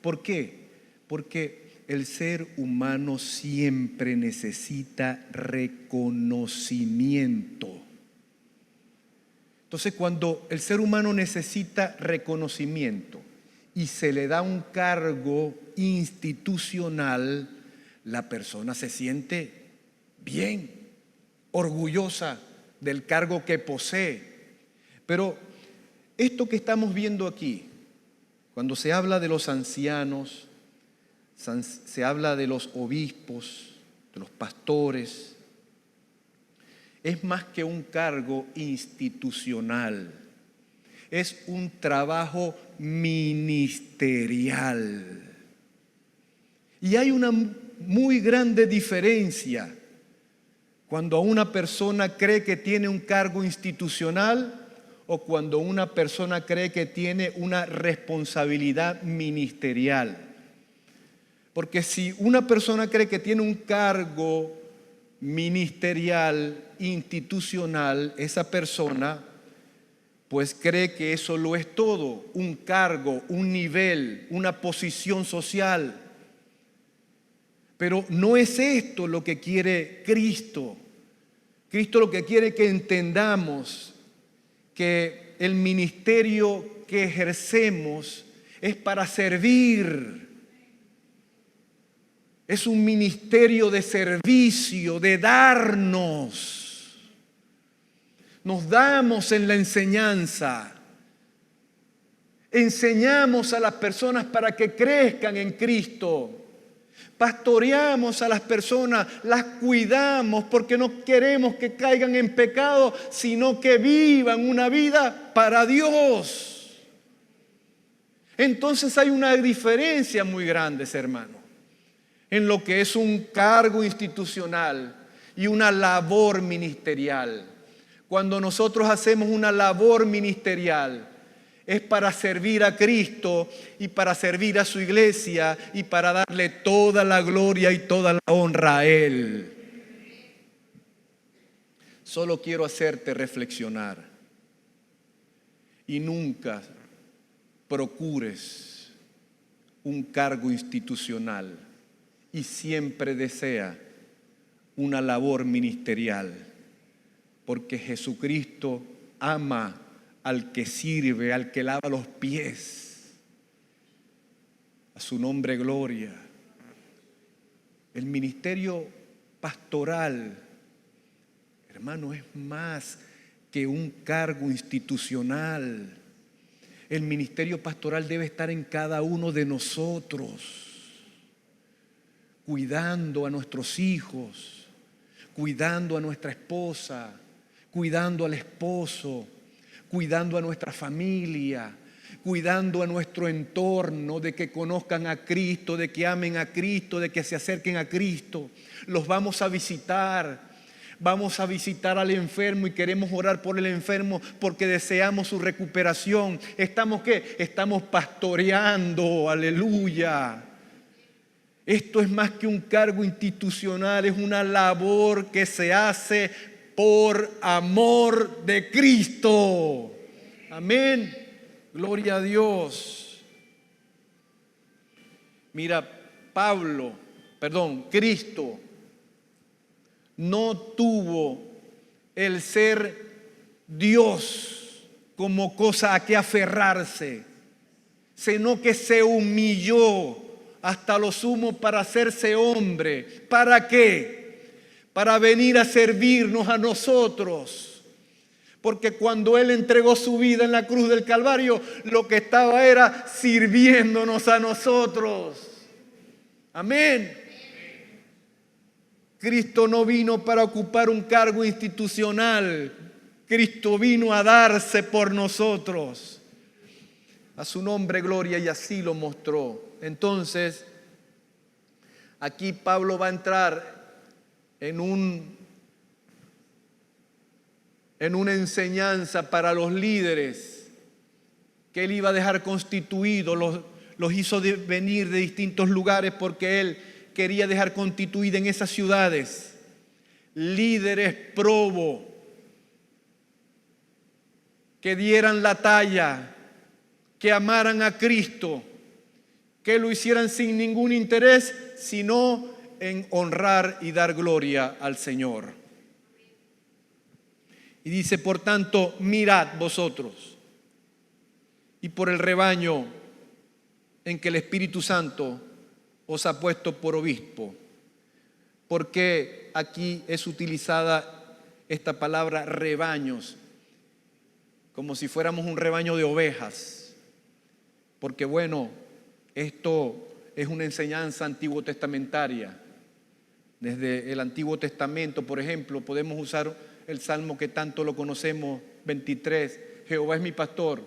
¿Por qué? Porque el ser humano siempre necesita reconocimiento. Entonces, cuando el ser humano necesita reconocimiento y se le da un cargo institucional, la persona se siente bien, orgullosa del cargo que posee. Pero esto que estamos viendo aquí, cuando se habla de los ancianos, se habla de los obispos, de los pastores, es más que un cargo institucional, es un trabajo ministerial. Y hay una muy grande diferencia cuando una persona cree que tiene un cargo institucional o cuando una persona cree que tiene una responsabilidad ministerial. Porque si una persona cree que tiene un cargo ministerial, institucional, esa persona pues cree que eso lo es todo, un cargo, un nivel, una posición social. Pero no es esto lo que quiere Cristo. Cristo lo que quiere que entendamos que el ministerio que ejercemos es para servir. Es un ministerio de servicio, de darnos. Nos damos en la enseñanza. Enseñamos a las personas para que crezcan en Cristo. Pastoreamos a las personas, las cuidamos porque no queremos que caigan en pecado, sino que vivan una vida para Dios. Entonces hay una diferencia muy grande, hermanos, en lo que es un cargo institucional y una labor ministerial. Cuando nosotros hacemos una labor ministerial, es para servir a Cristo y para servir a su iglesia y para darle toda la gloria y toda la honra a Él. Solo quiero hacerte reflexionar y nunca procures un cargo institucional y siempre desea una labor ministerial, porque Jesucristo ama al que sirve, al que lava los pies. A su nombre gloria. El ministerio pastoral, hermano, es más que un cargo institucional. El ministerio pastoral debe estar en cada uno de nosotros, cuidando a nuestros hijos, cuidando a nuestra esposa, cuidando al esposo, cuidando a nuestra familia, cuidando a nuestro entorno, de que conozcan a Cristo, de que amen a Cristo, de que se acerquen a Cristo. Los vamos a visitar al enfermo y queremos orar por el enfermo porque deseamos su recuperación. ¿Estamos qué? Estamos pastoreando, aleluya. Esto es más que un cargo institucional, es una labor que se hace por amor de Cristo. Amén. Gloria a Dios. Mira, Cristo no tuvo el ser Dios como cosa a que aferrarse, sino que se humilló hasta lo sumo para hacerse hombre. ¿Para qué? Para venir a servirnos a nosotros. Porque cuando Él entregó su vida en la cruz del Calvario, lo que estaba era sirviéndonos a nosotros. Amén. Cristo no vino para ocupar un cargo institucional. Cristo vino a darse por nosotros. A su nombre gloria, y así lo mostró. Entonces, aquí Pablo va a entrar en una enseñanza para los líderes que él iba a dejar constituidos. Los hizo venir de distintos lugares porque él quería dejar constituida en esas ciudades líderes probo, que dieran la talla, que amaran a Cristo, que lo hicieran sin ningún interés, sino en honrar y dar gloria al Señor. Y dice, por tanto, mirad vosotros, y por el rebaño en que el Espíritu Santo os ha puesto por obispo. Porque aquí es utilizada esta palabra rebaños, como si fuéramos un rebaño de ovejas. Porque bueno, esto es una enseñanza antiguo testamentaria. Desde el Antiguo Testamento, por ejemplo, podemos usar el salmo que tanto lo conocemos, 23. Jehová es mi pastor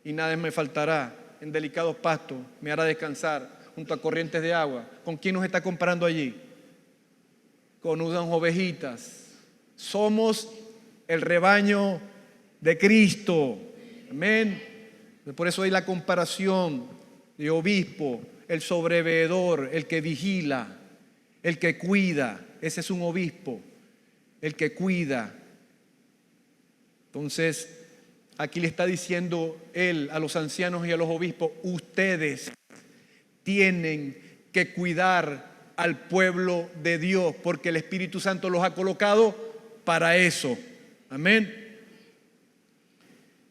y nada me faltará. En delicados pastos me hará descansar junto a corrientes de agua. ¿Con quién nos está comparando allí? Con unas ovejitas. Somos el rebaño de Cristo. Amén. Por eso hay la comparación de obispo, el sobreveedor, el que vigila, el que cuida. Ese es un obispo, el que cuida. Entonces, aquí le está diciendo él a los ancianos y a los obispos, ustedes tienen que cuidar al pueblo de Dios, porque el Espíritu Santo los ha colocado para eso. Amén.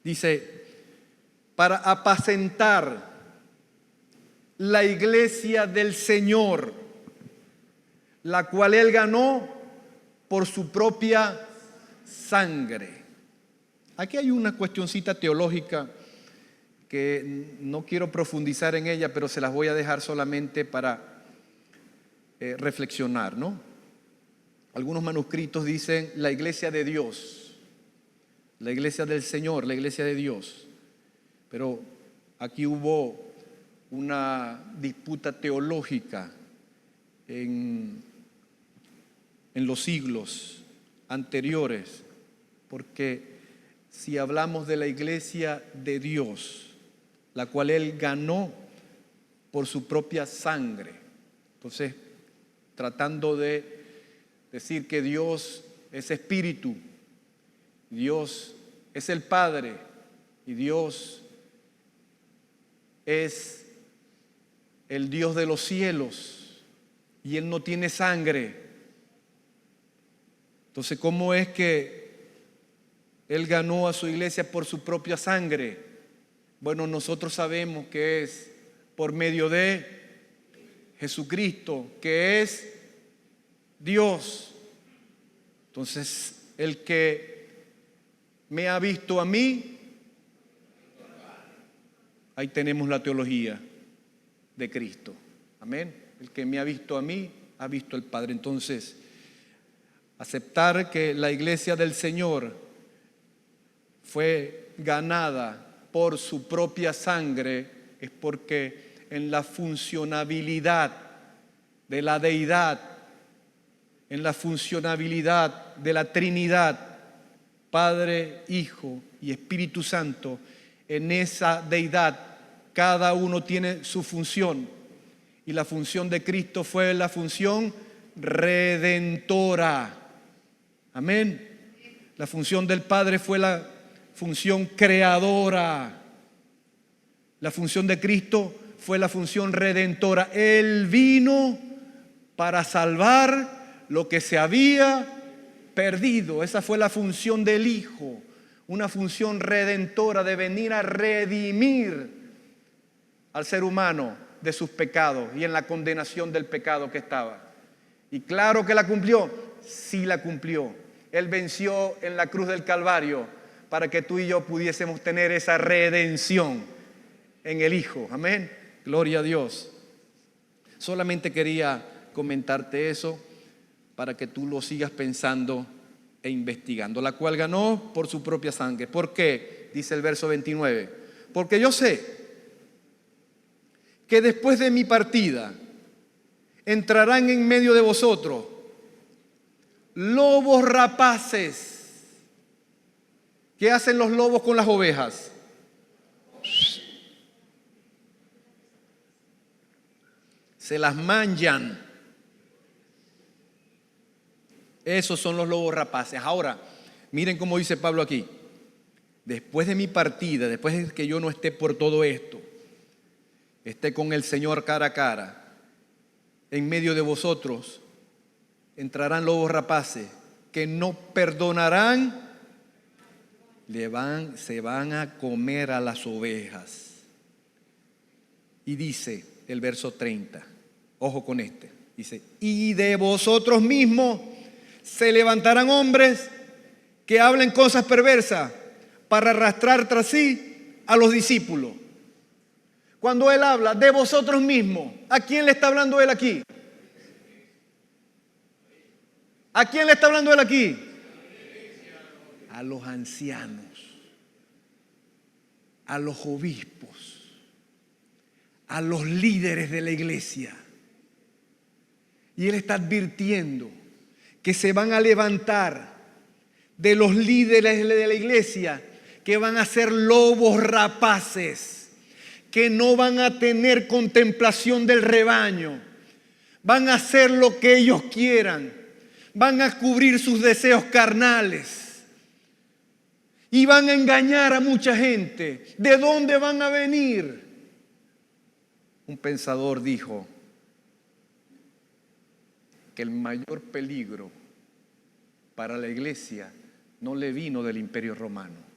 Dice, para apacentar la iglesia del Señor, la cual Él ganó por su propia sangre. Aquí hay una cuestioncita teológica que no quiero profundizar en ella, pero se las voy a dejar solamente para reflexionar, ¿no? Algunos manuscritos dicen la iglesia de Dios, la iglesia del Señor, la iglesia de Dios. Pero aquí hubo una disputa teológica en los siglos anteriores, porque si hablamos de la iglesia de Dios, la cual Él ganó por su propia sangre, entonces tratando de decir que Dios es espíritu, Dios es el Padre y Dios es el Dios de los cielos y Él no tiene sangre. Entonces, ¿cómo es que Él ganó a su iglesia por su propia sangre? Bueno, nosotros sabemos que es por medio de Jesucristo, que es Dios. Entonces, el que me ha visto a mí, ahí tenemos la teología de Cristo. Amén. El que me ha visto a mí, ha visto al Padre. Entonces, aceptar que la iglesia del Señor fue ganada por su propia sangre es porque en la funcionabilidad de la deidad, en la funcionabilidad de la Trinidad, Padre, Hijo y Espíritu Santo, en esa deidad cada uno tiene su función, y la función de Cristo fue la función redentora. Amén. La función del Padre fue la función creadora. La función de Cristo fue la función redentora. Él vino para salvar lo que se había perdido. Esa fue la función del Hijo, una función redentora de venir a redimir al ser humano de sus pecados y en la condenación del pecado que estaba. Y claro que la cumplió, sí la cumplió. Él venció en la cruz del Calvario para que tú y yo pudiésemos tener esa redención en el Hijo. Amén. Gloria a Dios. Solamente quería comentarte eso para que tú lo sigas pensando e investigando. La cual ganó por su propia sangre. ¿Por qué? Dice el verso 29. Porque yo sé que después de mi partida entrarán en medio de vosotros lobos rapaces. ¿Qué hacen los lobos con las ovejas? Se las manjan. Esos son los lobos rapaces. Ahora, miren cómo dice Pablo aquí. después de mi partida, después de que yo no esté por todo esto, esté con el Señor cara a cara, en medio de vosotros entrarán lobos rapaces que no perdonarán, se van a comer a las ovejas. Y dice el verso 30, ojo con este, dice, y de vosotros mismos se levantarán hombres que hablen cosas perversas para arrastrar tras sí a los discípulos. Cuando él habla de vosotros mismos, ¿a quién le está hablando él aquí? ¿A quién le está hablando él aquí? A los ancianos, a los obispos, a los líderes de la iglesia. Y él está advirtiendo que se van a levantar de los líderes de la iglesia, que van a ser lobos rapaces, que no van a tener contemplación del rebaño, van a hacer lo que ellos quieran, van a cubrir sus deseos carnales y van a engañar a mucha gente. ¿De dónde van a venir? Un pensador dijo que el mayor peligro para la iglesia no le vino del Imperio Romano.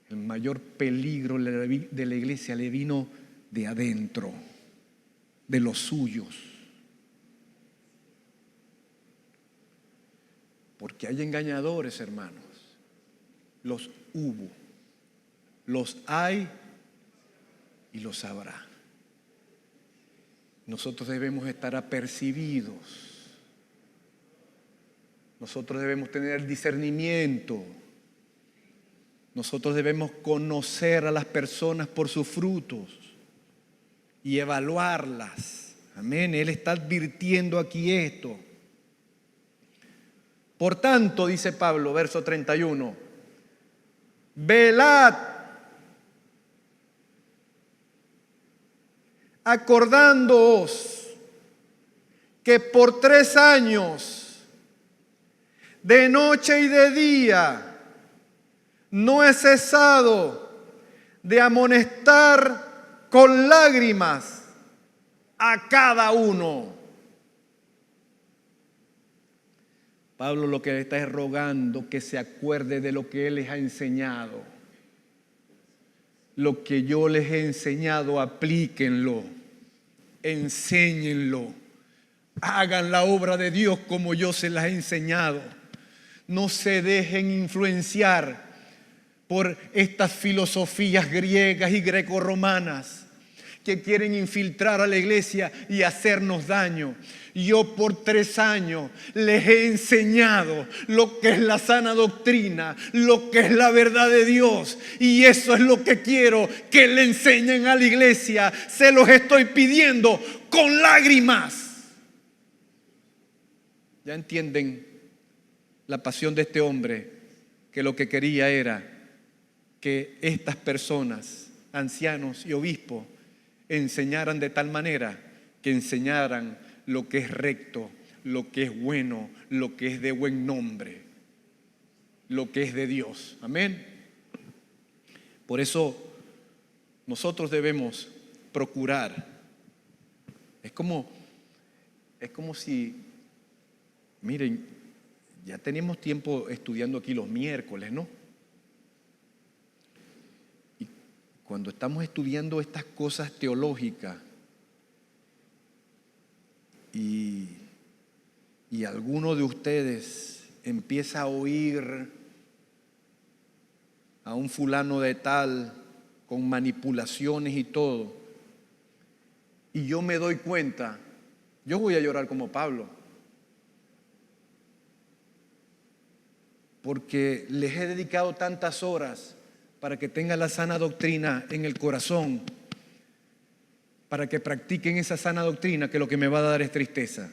El mayor peligro de la iglesia le vino de adentro, de los suyos. Porque hay engañadores, hermanos. Los hubo, los hay y los habrá. Nosotros debemos estar apercibidos. Nosotros debemos tener discernimiento. Nosotros debemos conocer a las personas por sus frutos y evaluarlas. Amén. Él está advirtiendo aquí esto. Por tanto, dice Pablo, verso 31, velad, acordándoos que por 3 años, de noche y de día, no he cesado de amonestar con lágrimas a cada uno. Pablo lo que le está es rogando que se acuerde de lo que él les ha enseñado. Lo que yo les he enseñado, aplíquenlo, enséñenlo, hagan la obra de Dios como yo se las he enseñado. No se dejen influenciar por estas filosofías griegas y grecorromanas que quieren infiltrar a la iglesia y hacernos daño. Yo por 3 años les he enseñado lo que es la sana doctrina, lo que es la verdad de Dios, y eso es lo que quiero que le enseñen a la iglesia. Se los estoy pidiendo con lágrimas. Ya entienden la pasión de este hombre, que lo que quería era que estas personas, ancianos y obispos, enseñaran de tal manera que enseñaran lo que es recto, lo que es bueno, lo que es de buen nombre, lo que es de Dios. Amén. Por eso nosotros debemos procurar. Es como si, miren, ya tenemos tiempo estudiando aquí los miércoles, ¿no? Y cuando estamos estudiando estas cosas teológicas y alguno de ustedes empieza a oír a un fulano de tal con manipulaciones y todo, y yo me doy cuenta, yo voy a llorar como Pablo, porque les he dedicado tantas horas para que tengan la sana doctrina en el corazón, para que practiquen esa sana doctrina, que lo que me va a dar es tristeza.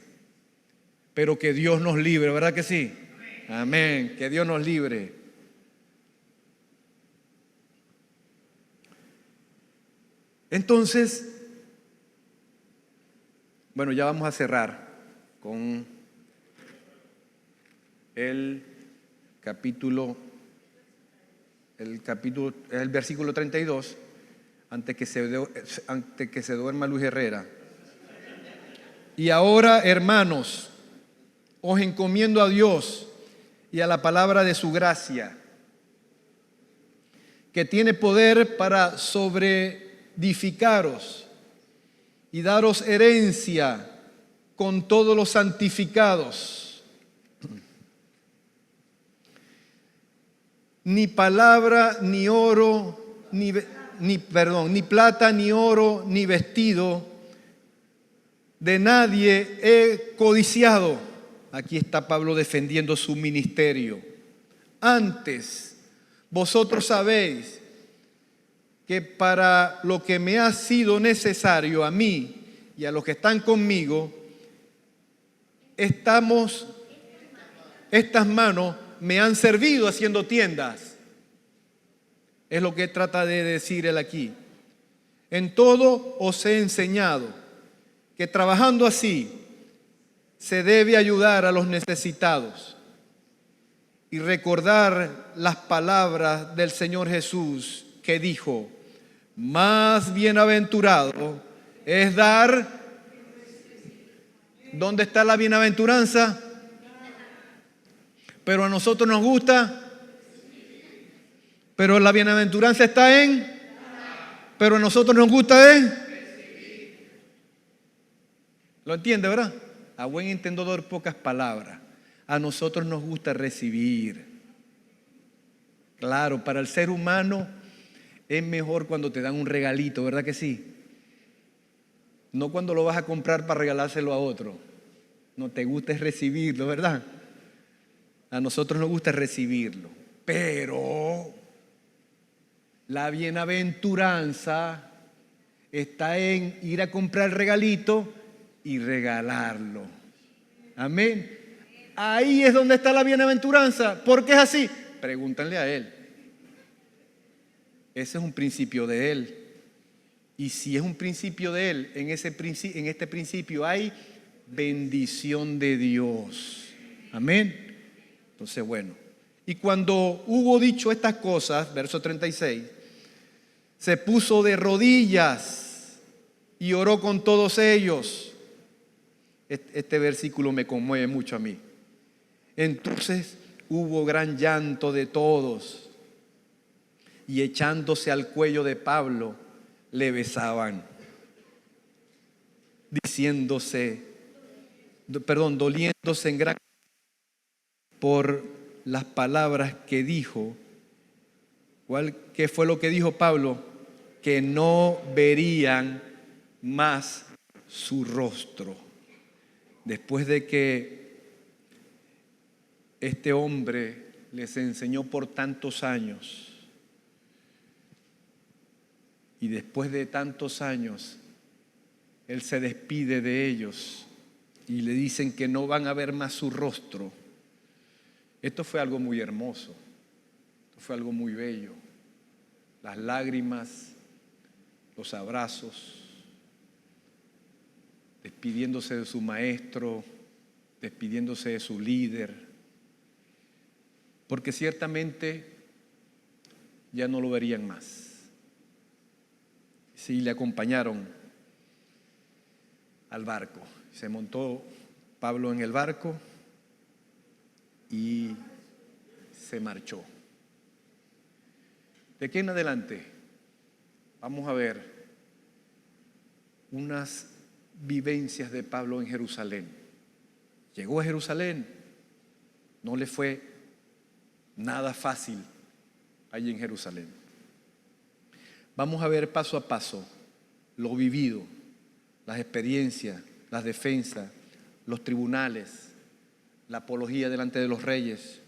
Pero que Dios nos libre, ¿verdad que sí? Amén, que Dios nos libre. Entonces, bueno, ya vamos a cerrar con el capítulo el versículo 32, antes que se duerma Luis Herrera. Y ahora, hermanos, os encomiendo a Dios y a la palabra de su gracia, que tiene poder para sobreedificaros y daros herencia con todos los santificados. Ni palabra, ni oro, ni plata, ni oro, ni vestido de nadie he codiciado. Aquí está Pablo defendiendo su ministerio. Antes, vosotros sabéis que para lo que me ha sido necesario a mí y a los que están conmigo, estas manos me han servido haciendo tiendas. Es lo que trata de decir él aquí. En todo os he enseñado que trabajando así se debe ayudar a los necesitados y recordar las palabras del Señor Jesús, que dijo: más bienaventurado es dar. ¿Dónde está la bienaventuranza? Pero a nosotros nos gusta. Pero la bienaventuranza está en. Pero a nosotros nos gusta en. ¿Lo entiende, verdad? A buen entendedor, pocas palabras. A nosotros nos gusta recibir. Claro, para el ser humano es mejor cuando te dan un regalito, ¿verdad que sí? No cuando lo vas a comprar para regalárselo a otro. No, te gusta es recibirlo, ¿verdad? A nosotros nos gusta recibirlo. Pero la bienaventuranza está en ir a comprar el regalito y regalarlo. Amén. Ahí es donde está la bienaventuranza. ¿Por qué es así? Pregúntenle a él. Ese es un principio de él. Y si es un principio de él, en este principio hay bendición de Dios. Amén. Entonces, bueno. Y cuando hubo dicho estas cosas, verso 36, se puso de rodillas y oró con todos ellos. Este versículo me conmueve mucho a mí. Entonces hubo gran llanto de todos, y echándose al cuello de Pablo, le besaban, doliéndose en gran por las palabras que dijo. ¿Qué fue lo que dijo Pablo? Que no verían más su rostro. Después de que este hombre les enseñó por tantos años, y después de tantos años, él se despide de ellos y le dicen que no van a ver más su rostro. Esto fue algo muy hermoso, esto fue algo muy bello. Las lágrimas, los abrazos, despidiéndose de su maestro, despidiéndose de su líder, porque ciertamente ya no lo verían más. Sí, le acompañaron al barco. Se montó Pablo en el barco y se marchó. De aquí en adelante vamos a ver unas vivencias de Pablo en Jerusalén. Llegó a Jerusalén, no le fue nada fácil allí en Jerusalén. Vamos a ver paso a paso lo vivido, las experiencias, las defensas, los tribunales, la apología delante de los reyes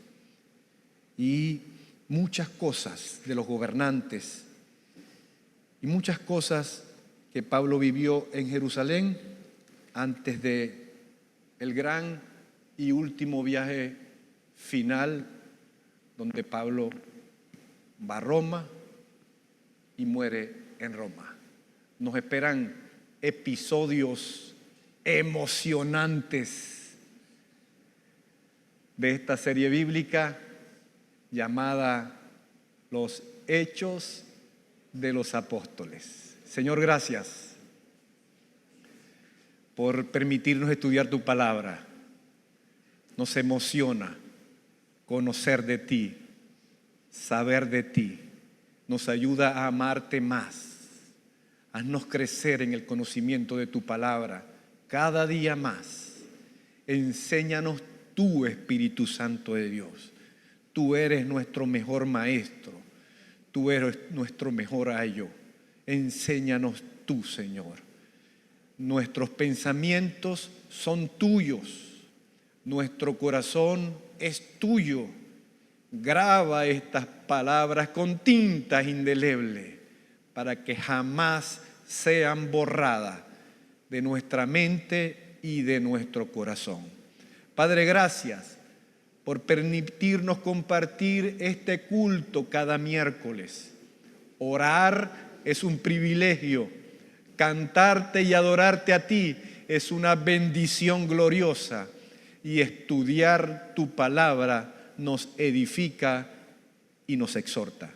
y muchas cosas de los gobernantes y muchas cosas que Pablo vivió en Jerusalén antes de el gran y último viaje final, donde Pablo va a Roma y muere en Roma. Nos esperan episodios emocionantes de esta serie bíblica llamada los Hechos de los Apóstoles. Señor, gracias por permitirnos estudiar tu palabra. Nos emociona conocer de ti, saber de ti. Nos ayuda a amarte más. Haznos crecer en el conocimiento de tu palabra cada día más. Enséñanos tú, Espíritu Santo de Dios. Tú eres nuestro mejor maestro. Tú eres nuestro mejor ayo. Enséñanos tú, Señor. Nuestros pensamientos son tuyos. Nuestro corazón es tuyo. Graba estas palabras con tinta indeleble para que jamás sean borradas de nuestra mente y de nuestro corazón. Padre, gracias por permitirnos compartir este culto cada miércoles. Orar es un privilegio. Cantarte y adorarte a ti es una bendición gloriosa. Y estudiar tu palabra nos edifica y nos exhorta.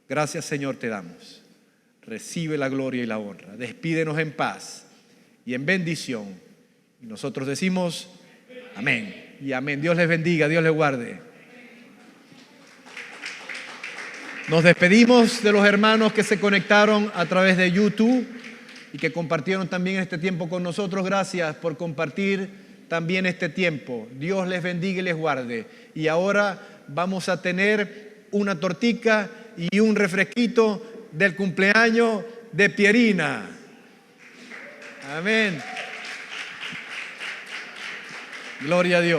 Gracias, Señor, te damos. Recibe la gloria y la honra. Despídenos en paz y en bendición. Y nosotros decimos amén y amén. Dios les bendiga, Dios les guarde. Nos despedimos de los hermanos que se conectaron a través de YouTube y que compartieron también este tiempo con nosotros. Gracias por compartir también este tiempo. Dios les bendiga y les guarde. Y ahora vamos a tener una tortica y un refresquito del cumpleaños de Pierina. Amén. Gloria a Dios.